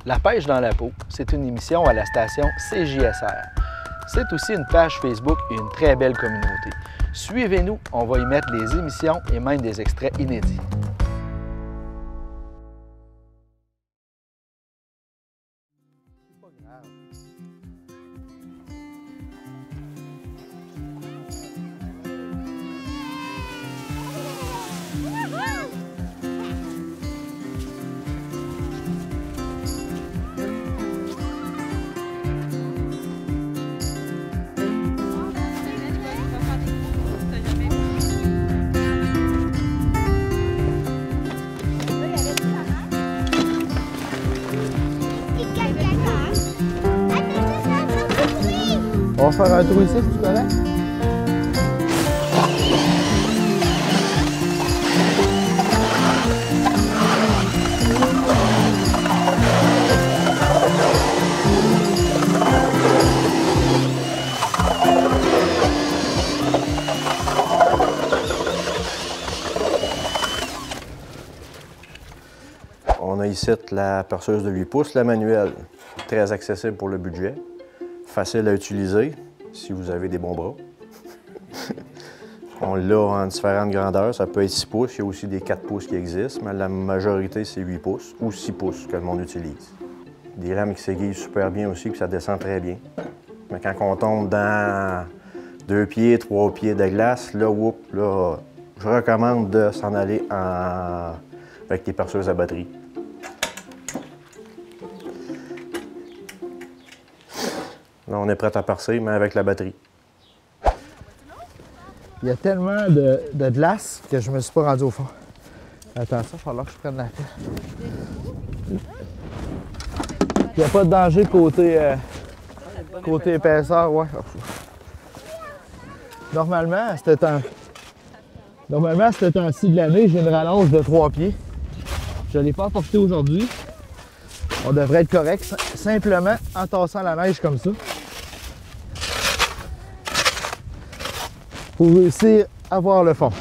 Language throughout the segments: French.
La pêche dans la peau, c'est une émission à la station CJSR. C'est aussi une page Facebook et une très belle communauté. Suivez-nous, on va y mettre les émissions et même des extraits inédits. On va faire un tour ici, si tu connais. On a ici la perceuse de 8 pouces, la manuelle, très accessible pour le budget. Facile à utiliser si vous avez des bons bras. On l'a en différentes grandeurs. Ça peut être 6 pouces, il y a aussi des 4 pouces qui existent, mais la majorité, c'est 8 pouces ou 6 pouces que le monde utilise. Des lames qui s'aiguillent super bien aussi, puis ça descend très bien. Mais quand on tombe dans 2 pieds, 3 pieds de glace, là, je recommande de s'en aller avec des perceuses à batterie. Là, on est prêt à percer, mais avec la batterie. Il y a tellement de glace que je me suis pas rendu au fond. Attends, ça, il va falloir que je prenne la pelle. Il n'y a pas de danger côté épaisseur, ouais. Normalement, à ce temps-ci de l'année, j'ai une rallonge de 3 pieds. Je ne l'ai pas apporté aujourd'hui. On devrait être correct, simplement en tassant la neige comme ça. Pour réussir à voir le fond.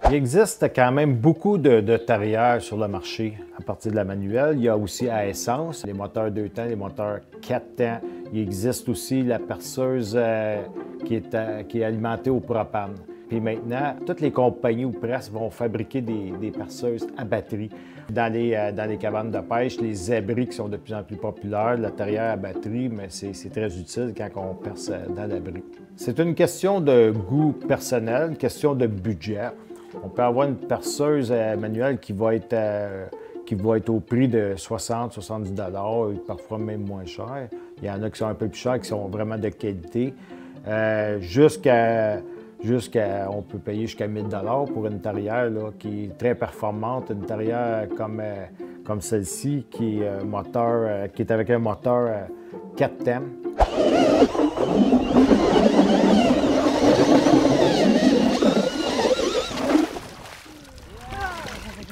Il existe quand même beaucoup de tarières sur le marché à partir de la manuelle. Il y a aussi à essence, les moteurs 2 temps, les moteurs 4 temps. Il existe aussi la perceuse qui est alimentée au propane. Puis maintenant, toutes les compagnies ou presque vont fabriquer des perceuses à batterie. Dans les cabanes de pêche, les abris qui sont de plus en plus populaires, la tarière à batterie, mais c'est très utile quand on perce dans l'abri. C'est une question de goût personnel, une question de budget. On peut avoir une perceuse manuelle qui va être au prix de 60-70 $, et parfois même moins cher. Il y en a qui sont un peu plus chers, qui sont vraiment de qualité. On peut payer jusqu'à 1000 $ pour une tarière là, qui est très performante, une tarière comme celle-ci qui est avec un moteur 4 thèmes.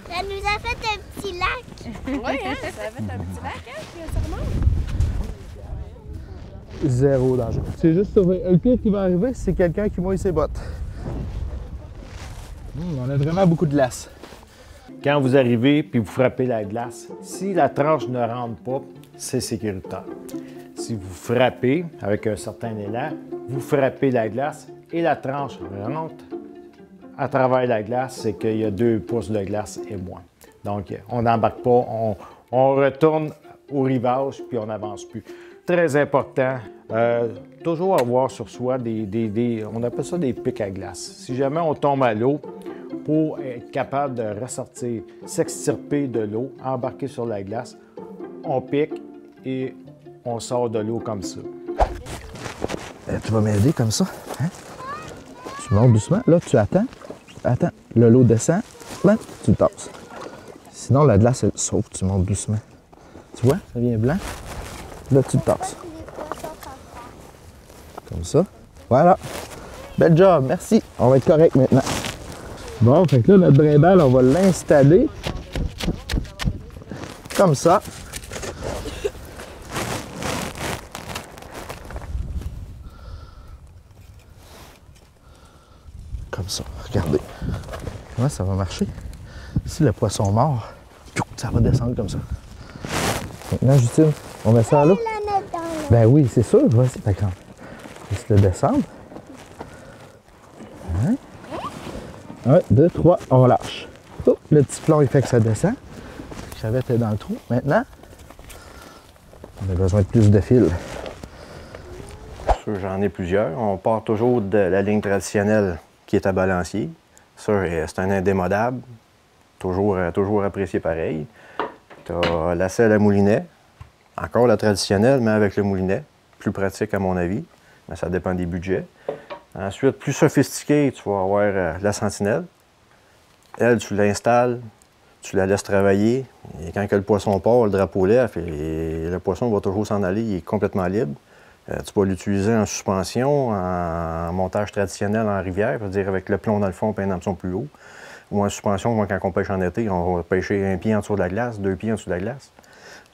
Ça nous a fait un petit lac. Oui, hein, ça a fait un petit lac, hein, puis ça remonte. Zéro danger. C'est juste le pire qui va arriver, c'est quelqu'un qui mouille ses bottes. On a vraiment beaucoup de glace. Quand vous arrivez puis vous frappez la glace, si la tranche ne rentre pas, c'est sécuritaire. Si vous frappez avec un certain élan, vous frappez la glace et la tranche rentre à travers la glace, c'est qu'il y a 2 pouces de glace et moins. Donc, on n'embarque pas, on retourne au rivage puis on n'avance plus. Très important, toujours avoir sur soi on appelle ça des pics à glace. Si jamais on tombe à l'eau, pour être capable de ressortir, s'extirper de l'eau, embarquer sur la glace, on pique et on sort de l'eau comme ça. Tu vas m'aider comme ça. Hein? Tu montes doucement. Là, tu attends. Attends. Le lot descend. Là, tu le tasses. Sinon, la glace, elle saute. Tu montes doucement. Tu vois? Ça vient blanc. Là, tu le tasses. Comme ça. Voilà. Bel job. Merci. On va être correct maintenant. Bon, fait que là, notre brindalle, on va l'installer comme ça. Comme ça, regardez. Ça va marcher. Si le poisson mord, ça va descendre comme ça. Maintenant, Justine, on met ça à l'eau? La mettre dans l'eau. Ben oui, c'est sûr. Vas-y, ta grande. Juste le descendre. 1, 2, 3, on relâche. Oh, le petit plomb, il fait que ça descend. Je savais que t'es dans le trou. Maintenant, on a besoin de plus de fil. Ça, j'en ai plusieurs. On part toujours de la ligne traditionnelle qui est à balancier. Ça, c'est un indémodable. Toujours apprécié pareil. Tu as la selle à moulinet. Encore la traditionnelle, mais avec le moulinet. Plus pratique à mon avis. Mais ça dépend des budgets. Ensuite, plus sophistiqué, tu vas avoir la sentinelle. Elle, tu l'installes, tu la laisses travailler. Et quand que le poisson part, le drapeau lève et le poisson va toujours s'en aller, il est complètement libre. Tu peux l'utiliser en suspension, en montage traditionnel en rivière, c'est-à-dire avec le plomb dans le fond et un hameçon plus haut. Ou en suspension, moi, quand on pêche en été, on va pêcher 1 pied en dessous de la glace, 2 pieds en dessous de la glace.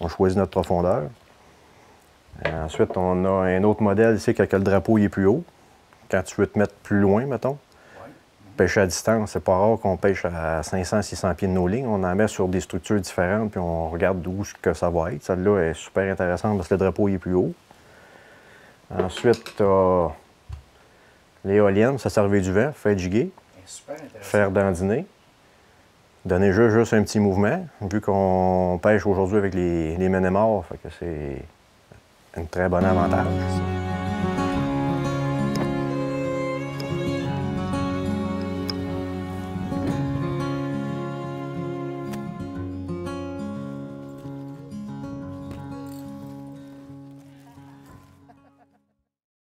On choisit notre profondeur. Ensuite, on a un autre modèle ici quand le drapeau il est plus haut. Quand tu veux te mettre plus loin, mettons. Pêcher à distance, c'est pas rare qu'on pêche à 500-600 pieds de nos lignes. On en met sur des structures différentes, puis on regarde d'où que ça va être. Celle-là est super intéressante parce que le drapeau il est plus haut. Ensuite, tu as l'éolienne, ça servait du vent, faire jiguer, faire dandiner, donner juste un petit mouvement, vu qu'on pêche aujourd'hui avec les ménémores, fait que c'est un très bon avantage.